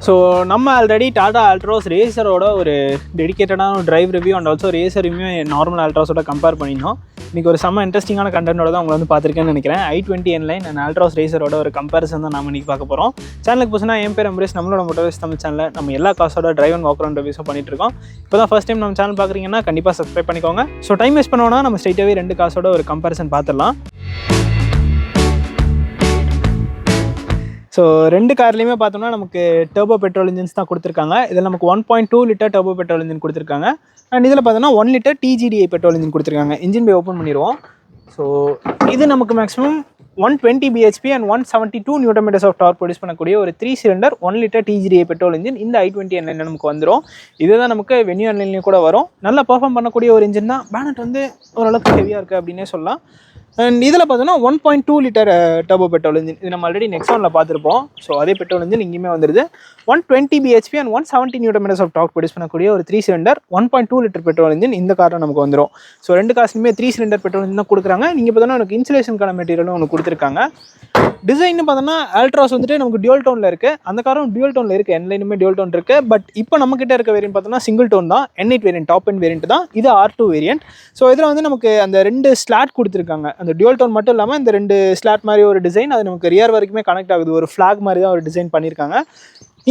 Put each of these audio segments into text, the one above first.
So நம்ம already Tata Altroz ரேசரோட ஒரு டெடிக்கேட்டடான drive review and also racer review normal ஆல்ட்ரோஸோட கம்பேர் பண்ணியிருந்தோம். இன்றைக்கி ஒரு செம்ம இன்ட்ரெஸ்டிங்கான கண்டென்ட்டோட தான் உங்களை வந்து பார்த்துருக்கேன்னு நினைக்கிறேன். i20 N-Line அண்ட் ஆல்ட்ரோஸ் ரேசரோட ஒரு கம்பேரிசன் தான் நம்ம இன்றைக்கி பார்க்க போகிறோம். சேனலுக்கு புதுசுனா என் பேர் அம்பரேஷ். நம்மளோட மோட்டோவேஸ் தமிழ் சேனலில் நம்ம எல்லா காசோட ட்ரைவ் அண்ட் வாக் அரவுண்ட் ரிவ்யூஸும் பண்ணிட்டு இருக்கோம். இப்போ தான் ஃபஸ்ட் டைம் நம்ம சேனல் பார்க்குறீங்கன்னா கண்டிப்பாக சப்ஸ்கிரைப் பண்ணிக்கோங்க. ஸோ டைம் வேஸ்ட் பண்ணோன்னா நம்ம ஸ்ட்ரைட்டாகவே ரெண்டு காசோட ஒரு கம்பேரிசன் பார்த்துடலாம். ஸோ ரெண்டு கார்லேயுமே பார்த்தோம்னா நமக்கு டர்போ பெட்ரோல் இன்ஜின்ஸ் தான் கொடுத்துருக்காங்க. இதில் நமக்கு 1.2 லிட்டர் டர்போ பெட்ரோல் இன்ஜின் கொடுத்துருக்காங்க. அண்ட் இதில் பார்த்தோன்னா 1 லிட்டர் TGDI பெட்ரோல் இன்ஜின் கொடுத்துருக்காங்க. இன்ஜின் பே ஓப்பன் பண்ணிடுவோம். ஸோ இது நமக்கு maximum 120 bhp and 172 Nm of torque produce பண்ணக்கூடிய ஒரு 3 cylinder 1 litre TGDI petrol engine இந்த i20 N-Line நமக்கு வந்துடும். இதுதான் நமக்கு வென்யூ N-Line கூட வரும். நல்லா பர்ஃபார்ம் பண்ணக்கூடிய ஒரு இன்ஜின் தான். பேனட் வந்து ஓரளவுக்கு ஹெவியாக இருக்குது அப்படின்னே சொல்லலாம். அண்ட் இதில் பார்த்தோன்னா 1.2 லிட்டர் டர்போ பெட்ரோல் இன்ஜின். இது நம்ம ஆல்ரெடி நெக்ஸானில் பார்த்துருப்போம். ஸோ அதே பெட்ரோல் இன்ஜின் இங்கேயுமே வந்துடுது. 120 bhp and 170 Nm of torque produce பண்ணக்கூடிய ஒரு 3 சிலிண்டர் 1.2 லிட்டர் பெட்ரோல் இன்ஜின் இந்த காரில் நமக்கு வந்துடும். ஸோ ரெண்டு காசுலையுமே 3 சிலிண்டர் பெட்ரோல் இன்ஜின் தான் கொடுக்குறாங்க. நீங்கள் பார்த்தோன்னா எனக்கு இன்சுலேஷனுக்கான மெட்டீரியலும் ஒன்று கொடுத்துருக்காங்க. டிசைன் பார்த்தோன்னா ஆல்ட்ராஸ் வந்துட்டு நமக்கு டியூல் டோனில் இருக்குது. அந்த காரும் டியூல் டோனில் இருக்குது. N-Lineமே டியூல் டோன் இருக்குது. பட் இப்போ நம்மக்கிட்ட இருக்க வேரியன்ட் பார்த்தோன்னா சிங்கிள் டோன் தான். N8 variant top and variant தான். இது R2 வேரியன்ட். ஸோ இதில் வந்து நமக்கு அந்த ரெண்டு ஸ்லாட் கொடுத்துருக்காங்க. அந்த டியூல் டோன் மட்டும் இல்லாமல் இந்த ரெண்டு ஸ்லாட் மாதிரி ஒரு டிசைன், அது நமக்கு ரியர் வரைக்குமே கனெக்ட் ஆகுது. ஒரு ஃப்ளாக் மாதிரி தான் ஒரு டிசைன் பண்ணியிருக்காங்க.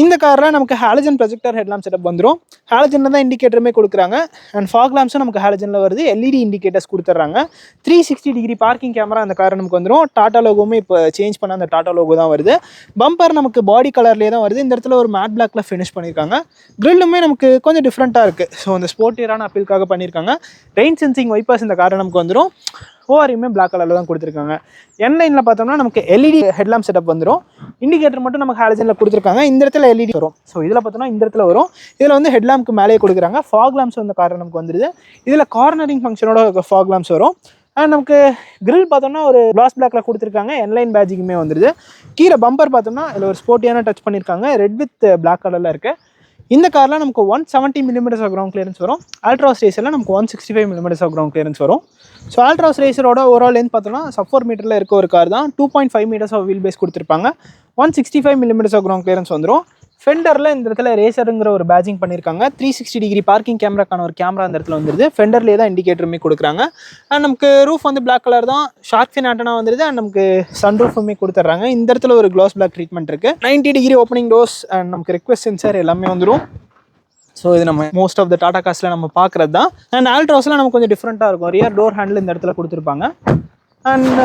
இந்த காரில் நமக்கு ஹாலஜன் ப்ரொஜெக்டர் ஹெட்லாம்ப் செட்டப் வந்துடும். ஹாலஜனில் தான் இண்டிகேட்டருமே கொடுக்குறாங்க. அண்ட் ஃபாக் லாம்ப்ஸும் நமக்கு ஹாலஜனில் வருது. LED இண்டிகேட்டர்ஸ் கொடுத்துட்றாங்க. 360 டிகிரி பார்க்கிங் கேமரா அந்த கார் நமக்கு வந்துடும். டாடா லோகோமே இப்போ சேஞ்ச் பண்ண அந்த டாடா லோகோ தான் வருது. பம்பர் நமக்கு பாடி கலர்லேயே தான் வருது. இந்த இடத்துல ஒரு மேட் பிளாக்ல ஃபினிஷ் பண்ணியிருக்காங்க. கிரில்லுமே நமக்கு கொஞ்சம் டிஃப்ரெண்ட்டாக இருக்குது. ஸோ அந்த ஸ்போர்ட்டியரான அப்பீலுக்காக பண்ணியிருக்காங்க. ரெயின் சென்சிங் வைப்பர்ஸ் இந்த காரை நமக்கு வந்துடும். ஓஆர்எம்மே பிளாக் கலரில் தான் கொடுத்துருக்காங்க. N-Lineல பார்த்தோம்னா நமக்கு LED ஹெட்லாம்ப் செட்டப் வந்துடும். இண்டிகேட்டர் மட்டும் நமக்கு ஹாலஜனில் கொடுத்துருக்காங்க. இந்த இடத்துல LED வரும். ஸோ இதில் பார்த்தோன்னா இந்த இடத்துல வரும். இதில் வந்து ஹெட்லாம்ப்க்கு மேலே கொடுக்குறாங்க. ஃபாக் லாம்ப்ஸ் வந்து கார் நமக்கு வந்துடுது. இதில் கார்னரிங் ஃபங்க்ஷனோட ஃபாக் லாம்ப்ஸ் வரும். அண்ட் நமக்கு கிரில் பார்த்தோம்னா ஒரு கிளாஸ் பிளாக்ல கொடுத்துருக்காங்க. N-Line பேஜிங்குமே வந்துடுது. கீழே பம்பர் பார்த்தோம்னா இதில் ஒரு ஸ்போர்ட்டியான டச் பண்ணியிருக்காங்க. ரெட் வித் பிளாக் கலரில் இருக்குது. இந்த காரில் நமக்கு 170 mm ஆஃப் கிரவுண்ட் கிளியரன்ஸ் வரும். ஆல்ட்ராஸ் ரேசரில் நமக்கு 165 mm ஆஃப் கிரவுண்ட் கிளியரன்ஸ் வரும். ஸோ ஆல்ட்ராஸ் ரேசரோட ஓவரால் லென்த் பார்த்தோன்னா sub-4 மீட்டரில் இருக்க ஒரு கார் தான். 2.5 meters ஆஃப் வீல் பேஸ் கொடுத்துருப்பாங்க. 165 mm ஆஃப் கிரவுண்ட் கிளியரன்ஸ் வந்துடும். ஃபெண்டரில் இந்த இடத்துல ரேசருங்கிற ஒரு பேஜிங் பண்ணியிருக்காங்க. 360 டிகிரி பார்க்கிங் கேமராக்கான ஒரு கேமரா இந்த இடத்துல வந்துடுது. ஃபெண்டர்லேயே தான் இண்டிகேட்டருமே கொடுக்குறாங்க. அண்ட் நமக்கு ரூஃப் வந்து பிளாக் கலர் தான். ஷார்க் ஃபின் ஆண்டனா வந்துடுது. அண்ட் நமக்கு சன் ரூஃபுமே கொடுத்துட்றாங்க. இந்த இடத்துல ஒரு கிளாஸ் பிளாக் ட்ரீட்மெண்ட் இருக்குது. 90 டிகிரி ஓப்பனிங் டோர்ஸ் அண்ட் நமக்கு ரெக்வெஸ்ட் சென்சார் எல்லாமே வந்துடும். ஸோ இது நம்ம மோஸ்ட் ஆஃப் த டாடா காஸில் நம்ம பார்க்குறது தான். அண்ட் ஆல்ட்ராஸில் நமக்கு கொஞ்சம் டிஃப்ரெண்ட்டாக இருக்கும். ரியர் டோர் ஹேண்டில் இந்த இடத்துல கொடுத்துருப்பாங்க. அண்ட்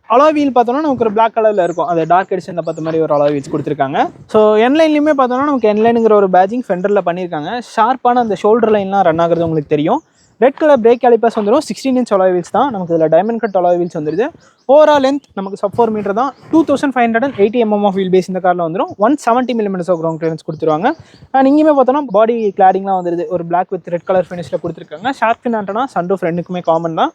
அலாய் வீல் பார்த்தோன்னா நமக்கு ஒரு பிளாக் கலரில் இருக்கும். அது டார்க் எடிஷனில் பார்த்த மாதிரி ஒரு அலாய் வீல்ஸ் கொடுத்துருக்காங்க. ஸோ N-Lineலையுமே பார்த்தோன்னா நமக்கு N-Lineங்கிற ஒரு பேஜிங் ஃபெண்டரில் பண்ணியிருக்காங்க. ஷார்ப்பான அந்த ஷோல்டர் லைன்லாம் ரன் ஆகுறது உங்களுக்கு தெரியும். ரெட் கலர் பிரேக் கேலிப்பர்ஸ் வந்துடும். 16 inch அலாய் வீல்ஸ் தான். நமக்கு இதில் டைமண்ட் கட் அலாய் வீல்ஸ் வந்துடுது. ஓவரால் லென்த் நமக்கு sub-4 meter தான். 2580 mm ஆஃப் வீல் பேஸ் இந்த காரில் வந்துடும். 170 mm ஆஃப் கிரவுண்ட் கிளியரன்ஸ் கொடுத்துருவாங்க. அண்ட் இங்கேயுமே பார்த்தோன்னா பாடி கிளாடிங்லாம் வந்துடுது. ஒரு பிளாக் வித் ரெட் கலர் ஃபினிஷில் கொடுத்துருக்காங்க. ஷார்க் ஃபின் ஆண்டனா சன்ரூஃப் ரெண்டுக்குமே காமன் தான்.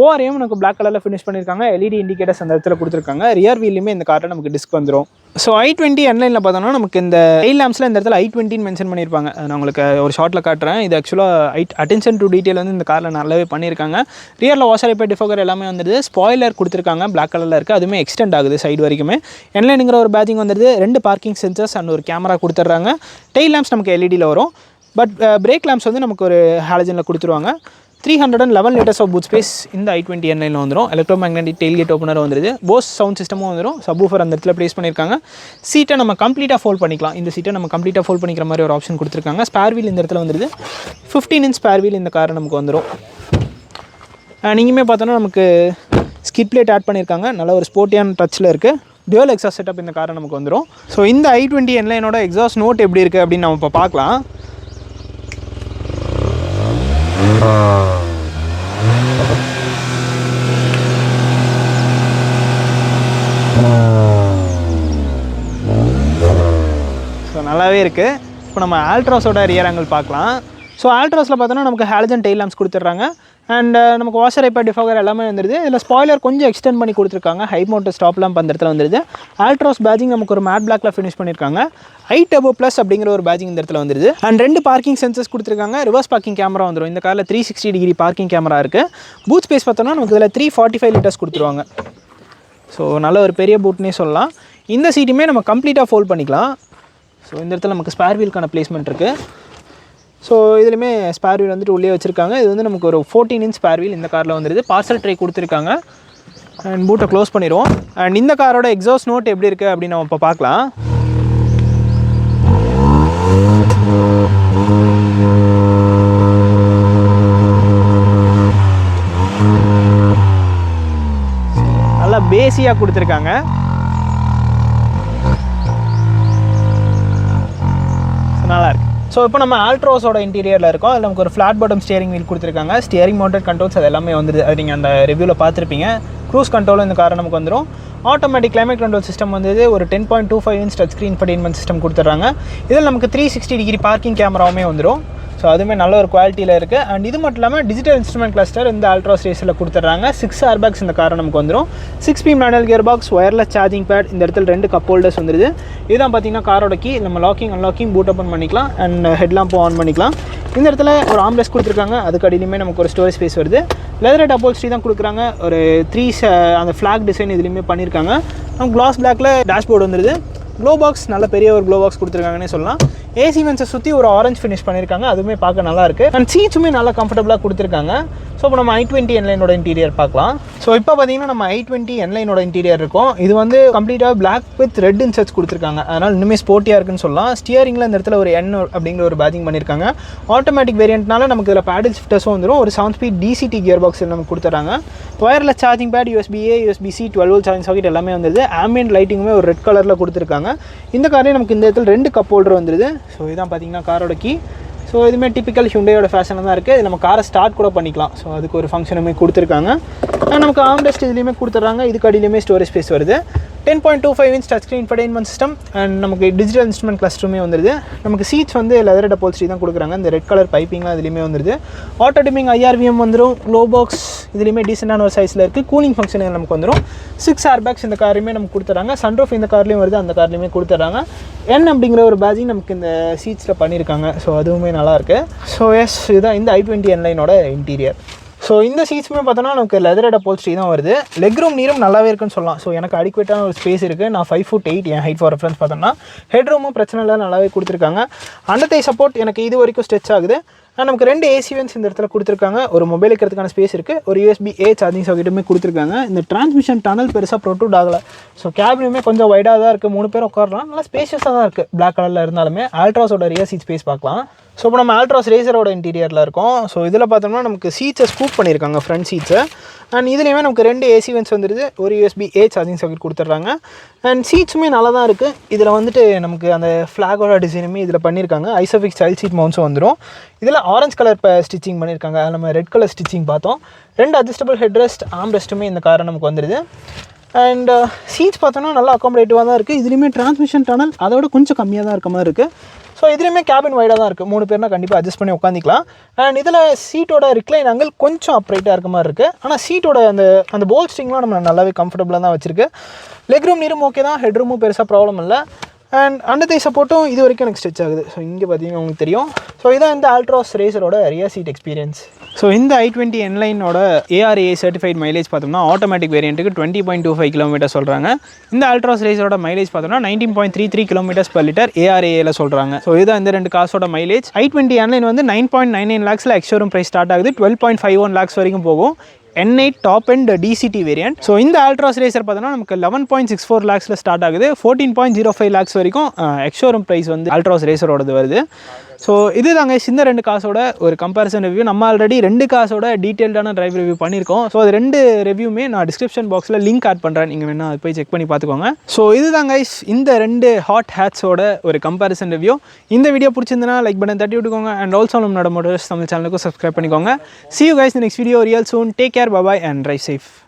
ஓஆர்எம் நமக்கு பிளாக் கலரில் ஃபினிஷ் பண்ணியிருக்காங்க. LED இண்டிகேட்டர்ஸ் அந்த இடத்துல கொடுத்துருக்காங்க. ரியர் வீல்லையுமே இந்த காரில் நமக்கு டிஸ்க் வந்துடும். ஸோ i20 N-Lineல பார்த்தோன்னா நமக்கு இந்த டெயில் லேம்ப்ஸில் இந்த இடத்துல i20 மென்ஷன் பண்ணியிருப்பாங்க. நான் உங்களுக்கு ஒரு ஷார்ட்டில் காட்டுறேன். இது ஆக்சுவலாக அட்டென்ஷன் டு டீட்டெயில் வந்து இந்த காரில் நல்லாவே பண்ணியிருக்காங்க. ரியரில் வாஷர் வைப்பர் டிஃபோகர் எல்லாமே வந்துடுது. ஸ்பாய்லர் கொடுத்துருக்காங்க. பிளாக் கலரில் இருக்குது. அதுவுமே எக்ஸ்டெண்ட் ஆகுது சைடு வரைக்குமே. N-Lineங்கிற ஒரு பேஜிங் வந்துடுது. ரெண்டு பார்க்கிங் சென்சர்ஸ் அண்ட் ஒரு கேமரா கொடுத்துட்றாங்க. டெயில் லேம்ப்ஸ் நமக்கு LEDயில் வரும். பட் பிரேக் லேம்ப்ஸ் வந்து நமக்கு ஒரு ஹாலஜனில் கொடுத்துருவாங்க. 311 liters ஆஃப் பூட் ஸ்பேஸ் இந்த i20 N-Lineல வந்துடும். எலக்ட்ரோமேக்னெட்டிக் டெயில்கேட் ஓப்பனர் வந்துடுது. போஸ் சவுண்ட் சிஸ்டமும் வந்துடும். சப்வூஃபர் அந்த இடத்துல ப்ளேஸ் பண்ணியிருக்காங்க. சீட்டை நம்ம கம்ப்ளீட்டாக ஃபோல்ட் பண்ணிக்கலாம். இந்த சீட்டை நம்ம கம்ப்ளீட்டாக ஃபோல்ட் பண்ணிக்கிற மாதிரி ஒரு ஆப்ஷன் கொடுத்துருக்காங்க. ஸ்பேர் வீல் இந்த இடத்துல வந்துடுது. 15 inch ஸ்பேர் வீல் இந்த கார் நமக்கு வந்துடும். நீங்களுமே பார்த்தோன்னா நமக்கு ஸ்கிட் பிளேட் ஆட் பண்ணியிருக்காங்க. நல்ல ஒரு ஸ்போர்ட்டியான டச்சில் இருக்குது. டியூவல் எக்ஸாஸ்ட் செட்டப் இந்த காரை நமக்கு வந்துடும். ஸோ இந்த i20 N-Lineோட எக்ஸாஸ்ட் நோட் எப்படி இருக்குது அப்படின்னு நம்ம இப்போ பார்க்கலாம். ஸோ நல்லாவே இருக்குது. இப்போ நம்ம ஆல்ட்ராஸோட ரியர் ஆங்கிள் பார்க்கலாம். ஸோ ஆல்ட்ராஸில் பார்த்தோன்னா நமக்கு ஹாலஜன் டெயில் லேம்ப்ஸ் கொடுத்துட்றாங்க. அண்ட் நமக்கு வாஷர் வைப்பர் டிஃபோகர் எல்லாமே வந்துடுது. இதில் ஸ்பாய்லர் கொஞ்சம் எக்ஸ்டெண்ட் பண்ணி கொடுத்துருக்காங்க. ஹை மவுண்ட் ஸ்டாப் லேம்ப் அந்த இடத்துல வந்துடுது. ஆல்ட்ராஸ் பேஜிங் நமக்கு ஒரு மேட் பிளாக்ல ஃபினிஷ் பண்ணியிருக்காங்க. iTurbo Plus அப்படிங்கிற ஒரு பேஜிங் இந்த இடத்துல வந்துடுது. அண்ட் ரெண்டு பார்க்கிங் சென்சர்ஸ் கொடுத்துருக்காங்க. ரிவர்ஸ் பார்க்கிங் கேமரா வந்துடும். இந்த காரில் 360 டிகிரி பார்க்கிங் கேமரா இருக்குது. பூட் ஸ்பேஸ் பார்த்தோன்னா நமக்கு இதில் 345 liters கொடுத்துருவாங்க. ஸோ நல்ல ஒரு பெரிய பூட்னே சொல்லலாம். இந்த சீட்டுமே நம்ம கம்ப்ளீட்டாக ஃபோல்ட் பண்ணிக்கலாம். ஸோ இந்த இடத்துல நமக்கு ஸ்பேர் வீலுக்கான பிளேஸ்மெண்ட் இருக்குது. ஸோ இதுலேயுமே ஸ்பேர் வீல் வந்துட்டு உள்ளே வச்சுருக்காங்க. இது வந்து நமக்கு ஒரு 14 inch ஸ்பேர் வீல் இந்த காரில் வந்துடுது. பார்சல் ட்ரை கொடுத்துருக்காங்க. அண்ட் பூட்டை க்ளோஸ் பண்ணிடுவோம். அண்ட் இந்த காரோட எக்ஸாஸ்ட் நோட் எப்படி இருக்குது அப்படின்னு நம்ம இப்போ பார்க்கலாம். நல்லா பேஸியாக கொடுத்துருக்காங்க. நல்லா இருக்குது. ஸோ இப்போ நம்ம ஆல்ட்ரோஸோட இன்டீரியரில் இருக்கோம். அதில் நமக்கு ஒரு ஃப்ளாட் பாட்டம் ஸ்டியரிங் வீல் கொடுத்துருக்காங்க. ஸ்டியரிங் மவுண்டட் கண்ட்ரோல்ஸ் அது எல்லாமே வந்துடுது. அது நீங்கள் அந்த ரிவ்யூவில் பார்த்துருப்பீங்க. க்ரூஸ் கண்ட்ரோலும் இந்த காரை நமக்கு வந்துடும். ஆட்டோமேட்டிக் கிளைமேட் கண்ட்ரோல் சிஸ்டம் வந்து ஒரு 10.25 inch touch screen infotainment system கொடுத்துட்றாங்க. இதில் நமக்கு 360 degree பார்க்கிங் கேமராவுமே வந்துடும். ஸோ அதுவுமே நல்ல ஒரு குவாலிட்டியில் இருக்குது. அண்ட் இது மட்டும் இல்லாமல் டிஜிட்டல் இன்ஸ்ட்ருமெண்ட் கிளஸ்டர் இந்த ஆல்ட்ராஸ் ரேஸில் கொடுத்துட்றாங்க. 6 airbags இந்த காரை நமக்கு வந்துடும். 6-speed manual gearbox, wireless charging pad, இந்த இடத்துல 2 கப் ஹோல்டர்ஸ் வந்துடுது. இதுதான் பார்த்தீங்கன்னா காரோட கீ. நம்ம லாக்கிங் அன்லாக்கிங் பூட் ஓப்பன் பண்ணிக்கலாம். அண்ட் ஹெட்லாம்பும் ஆன் பண்ணிக்கலாம். இந்த இடத்துல ஒரு ஆம்ரெஸ்ட் கொடுத்துருக்காங்க. அதுக்கு அடியிலுமே நமக்கு ஒரு ஸ்டோரேஜ் ஸ்பேஸ் வருது. லெதர் அப்போல்ஸ்ட்ரி தான் கொடுக்குறாங்க. ஒரு 3 அந்த ஃப்ளாக் டிசைன் இதுலேயுமே பண்ணியிருக்காங்க. நம்ம கிளாஸ் பிளாக்ல டேஷ்போர்டு வந்துடுது. க்ளோ பாக்ஸ் நல்ல பெரிய ஒரு க்ளோ பாக்ஸ் கொடுத்துருக்காங்கன்னே சொல்லலாம். ஏசி வென்ஸை சுற்றி ஒரு ஆரஞ்சு ஃபினிஷ் பண்ணியிருக்காங்க. அதுவுமே பார்க்க நல்லா இருக்குது. அண்ட் சீட்ஸுமே நல்லா கம்ஃபர்டபுளாக கொடுத்துருக்காங்க. ஸோ இப்போ நம்ம i20 என்லைனோட இன்டீரியர் பார்க்கலாம். ஸோ இப்போ பார்த்தீங்கன்னா நம்ம i20 என்லைனோட இன்டீரியர் இருக்கும். இது வந்து கம்ப்ளீட்டாக பிளாக் வித் ரெட் இன்சர்ட்ஸ் கொடுத்துருக்காங்க. அதனால் இன்னுமே ஸ்போர்ட்டியாக இருக்குன்னு சொல்லலாம். ஸ்டியரிங்கில் இந்த இடத்துல ஒரு N அப்படிங்கிற ஒரு பேஜிங் பண்ணியிருக்காங்க. ஆட்டோமேட்டிக் வேரியண்ட்னால நமக்கு இதில் பேடில் ஷிஃப்டர்ஸும் வந்துடும். ஒரு 7-speed DCT கியர் பாக்ஸ் நமக்கு கொடுத்துறாங்க. Wireless charging pad, USB-A, USB-C, 12 volt charging socket எல்லாமே வந்துடுது. ஆம்பியன்ட் லைட்டிங்குமே ஒரு ரெட் கலரில் கொடுத்துருக்காங்க. இந்த காரே நமக்கு இந்த இடத்துல 2 கப் ஹோல்டர் வந்துடுது. ஸோ இதான் பார்த்தீங்கன்னா காரோட கீ. ஸோ இதுவுமே டிப்பிக்கல் ஹியூண்டாயோட ஃபேஷனில் தான் இருக்குது. இது நம்ம காரை ஸ்டார்ட் கூட பண்ணிக்கலாம். ஸோ அதுக்கு ஒரு ஃபங்க்ஷனுமே கொடுத்துருக்காங்க. நமக்கு ஆம்ரெஸ்ட் இதுலேயுமே கொடுத்துட்றாங்க. இதுக்கு அடியிலுமே ஸ்டோரேஜ் ஸ்பேஸ் வருது. 10.25 inch touch screen infotainment system and நமக்கு டிஜிட்டல் இன்ஸ்ட்ருமெண்ட் கிளஸ்டருமே வந்துடுது. நமக்கு சீட்ஸ் வந்து லெதர் அப்போல்ஸ்ட்ரி தான் கொடுக்குறாங்க. இந்த ரெட் கலர் பைப்பிங்லாம் இதுலேயுமே வந்துடுது. ஆட்டோ டிமிங் IRVM வந்துடும். க்ளோ பாக்ஸ் இதுலேயுமே டீசெண்டான ஒரு சைஸில் இருக்குது. கூலிங் ஃபங்க்ஷன் நமக்கு வந்துடும். 6 airbags இந்த காரையுமே நமக்கு கொடுத்துறாங்க. சன்ரூஃப் இந்த கார்லேயும் வருது, அந்த கார்லேயுமே கொடுத்துட்றாங்க. N அப்படிங்கிற ஒரு பேஜிங் நமக்கு இந்த சீட்ஸில் பண்ணியிருக்காங்க. ஸோ அதுவுமே நல்லாயிருக்கு. ஸோ எஸ் இதுதான் இந்த i20 என்லைனோட இன்டீரியர். ஸோ இந்த சீட்ஸுமே பார்த்தோன்னா நமக்கு லெதர் அப்போல்ஸ்ட்ரி தான் வருது. லெக் ரூம் நீரும் நல்லாவே இருக்குன்னு சொல்லலாம். ஸோ எனக்கு அடிக்குவேட்டான ஒரு ஸ்பேஸ் இருக்குது. நான் 5'8" என் ஹைட் ஃபார் ரெஃபரன்ஸ் பார்த்தோன்னா. ஹெட் ரூமும் பிரச்சனை இல்லை, நல்லாவே கொடுத்துருக்காங்க. அண்டர் தை சப்போர்ட் எனக்கு இது வரைக்கும் ஸ்ட்ரெச் ஆகுது. நமக்கு 2 AC வென்ஸ் இந்த இடத்துல கொடுத்துருக்காங்க. ஒரு மொபைல் இருக்கிறதுக்கான ஸ்பேஸ் இருக்குது. ஒரு USB-A சார்ஜிங் சாக்கெட்டுமே கொடுத்துருக்காங்க. இந்த டிரான்ஸ்மிஷன் டனல் பெருசாக ப்ரொட்ரூட் ஆகலை. ஸோ கேபினுமே கொஞ்சம் வைடாக தான் இருக்குது. 3 பேர் உட்காரலாம். நல்லா ஸ்பேஷியஸாக தான் இருக்குது. பிளாக் கலரில் இருந்தாலுமே. ஆல்ட்ராஸோட ரியர் சீட் ஸ்பேஸ் பார்க்கலாம். ஸோ இப்போ நம்ம ஆல்ட்ராஸ் ரேசரோட இன்டீரியரில் இருக்கோம். ஸோ இதில் பார்த்தோம்னா நமக்கு சீட்ஸை ஸ்கூப் பண்ணியிருக்காங்க, ஃப்ரண்ட் சீட்ஸை. அண்ட் இதுலேயுமே நமக்கு 2 AC வென்ஸ் வந்துடுது. ஒரு USB-A சார்ஜிங் சாக்கெட் கொடுத்துட்றாங்க. அண்ட் சீட்ஸுமே நல்லா தான் இருக்குது. இதில் வந்துட்டு நமக்கு அந்த ஃப்ளாகோட டிசைனுமே இதில் பண்ணியிருக்காங்க. ஐசோஃபிக்ஸ் சைல்ட் சீட் மவுண்ட்ஸும் வந்துடும். இதில் ஆரஞ்சு கலர் ஸ்டிச்சிங் பண்ணியிருக்காங்க. அதில் நம்ம ரெட் கலர் ஸ்டிச்சிங் பார்த்தோம். 2 அட்ஜஸ்டபிள் ஹெட் ரெஸ்ட், ஆம் ரெஸ்ட்டுமே இந்த காரை நமக்கு வந்துடுது. அண்ட் சீட்ஸ் பார்த்தோன்னா நல்லா அக்காமடேட்டிவாக தான் இருக்குது. இதுலேயுமே டிரான்ஸ்மிஷன் டனல் அதோட கொஞ்சம் கம்மியாக தான் இருக்க மாதிரி இருக்குது. ஸோ இதுலேயுமே கேபின் வைடாக தான் இருக்குது. 3 பேர்னா கண்டிப்பாக அட்ஜஸ்ட் பண்ணி உட்காந்துக்கலாம். அண்ட் இதில் சீட்டோட ரிக்ளைன் ஆங்கிள் கொஞ்சம் அப்ரைட்டாக இருக்க மாதிரி இருக்குது. ஆனால் சீட்டோட அந்த போல்ஸ்டிங்லாம் நம்ம நல்லாவே கம்ஃபர்டபுளாக தான் வச்சுருக்கு. லெக் ரூம் நீரும் ஓகே தான். ஹெட் ரூமும் பெருசாக ப்ராப்ளம் இல்லை. அண்ட் அண்டர் தை சப்போர்ட்டும் இது வரைக்கும் எனக்கு ஸ்ட்ரெச் ஆகுது. ஸோ இங்கே பார்த்தீங்கன்னா உங்களுக்கு தெரியும். ஸோ இதான் இந்த ஆல்ட்ராஸ் ரேசரோட ரியர் சீட் எக்ஸ்பீரியன்ஸ். ஸோ இந்த i20 என்லைனோட ARAA சர்டிஃபைட் மைலேஜ் பார்த்தோம்னா ஆட்டோமேட்டிக் வேரியண்ட்டுக்கு 20.25 km சொல்கிறாங்க. இந்த ஆல்ட்ராஸ் ரேசரோட மைலேஜ் பார்த்தோம்னா 19.33 km/L ARAA சொல்கிறாங்க. ஸோ இதுதான் இந்த 2 கார்ஸோட மைலேஜ். i20 என்லைன் வந்து 9.99 lakhs எக்ஸ்ஷோரூம் ப்ரைஸ் ஸ்டார்ட் ஆகுது. 12.51 lakhs வரைக்கும் போகும். N8 top and DCT variant. So இந்த ஆல்ட்ராஸ் ரேசர் பார்த்தோன்னா நமக்கு 11.64 lakhs ஸ்டார்ட் ஆகுது. 14.05 lakhs வரைக்கும் எக்ஸ்ஷோரூம் ப்ரைஸ் வந்து ஆல்ட்ராஸ் ரேசரோடது வருது. ஸோ இது தாங்க இந்த 2 காசோட ஒரு கம்பேரிசன் ரிவ்யூ. நம்ம ஆல்ரெடி 2 காசோட டீட்டெயில்டான டிரைவ் ரிவ்யூ பண்ணியிருக்கோம். ஸோ அது 2 ரிவ்யூமே நான் டிஸ்கிரிப்ஷன் பாக்ஸில் லிங்க் ஆட் பண்ணுறேன். நீங்கள் வேணால் அது போய் செக் பண்ணி பார்த்துக்கோங்க. ஸோ இதுதான் கைஸ் இந்த 2 ஹாட் ஹேட்ஸோட ஒரு கம்பேரிசன் ரிவ்யூ. இந்த வீடியோ பிடிச்சிருந்தனா லைக் பண்ணி தட்டி விட்டுக்கோங்க. அண்ட் ஆல்சோ நம்மளோட மோட்டர்ஸ் தமிழ் சேனலுக்கும் சப்ஸ்கிரைப் பண்ணிக்கோங்க. See you guys in the next video real soon. Take care, bye bye and drive safe.